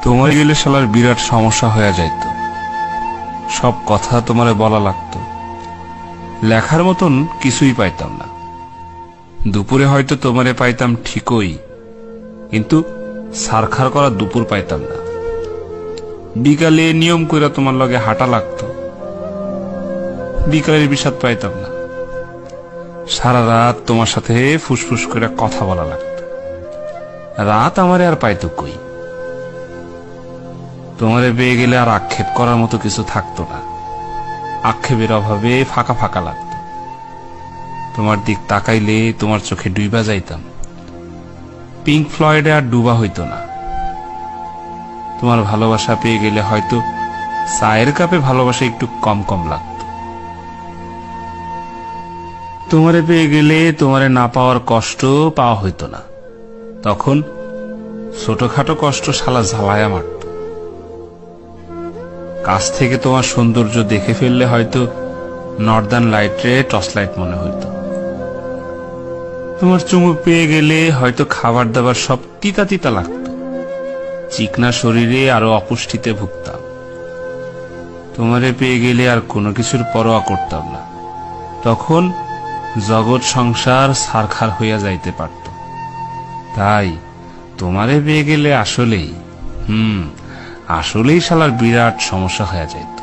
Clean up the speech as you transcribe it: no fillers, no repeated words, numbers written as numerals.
তোমার গেলে শালার বিরাট সমস্যা হয়ে যাইত। সব কথা তোমারে বলা লাগতো, লেখার মতন কিছুই পাইতাম না। দুপুরে হয়তো তোমারে পাইতাম ঠিকই, কিন্তু সারখার করা দুপুর পাইতাম না। বিকালে নিয়ম কইরা তোমার লগে হাঁটা লাগতো, বিকালের বিষাদ পাইতাম না। সারা রাত তোমার সাথে ফুসফুস করে কথা বলা লাগতো, রাত আমারে আর পাইতো কই। তোমারে পেয়ে গেলে আর আক্ষেপ করার মতো কিছু থাকতো না, আক্ষেপের অভাবে ফাঁকা ফাঁকা লাগতো। তোমার দিক তাকাইলে তোমার চোখে ডুইবা যাইতাম, পিঙ্ক ফ্লয়েডে আর ডুবা হইতো না। তোমার ভালোবাসা পেয়ে গেলে হয়তো চায়ের কাপে ভালোবাসা একটু কম কম লাগতো। তোমারে পেয়ে গেলে তোমারে না পাওয়ার কষ্ট পাওয়া হইতো না, তখন ছোটখাটো কষ্ট শালা ঝালায়া মারত। কাছ থেকে তোমার সৌন্দর্য দেখে ফেললে হয়তো নর্দার্ন লাইটে টর্চ লাইট মনে হইতো। তোমার চুমু পেয়ে গেলে হয়তো খাবার দাবার সব তিতা তিতা লাগতো, চিকনা শরীরে আরো অপুষ্টিতে ভুগতাম। তোমারে পেয়ে গেলে আর কোনো কিছুর পরোয়া করতাম না, তখন জগৎ সংসার সারখার হইয়া যাইতে পারত। তাই তোমারে পেয়ে গেলে আসলেই আসলেই শালার বিরাট সমস্যা হয়ে যাইত।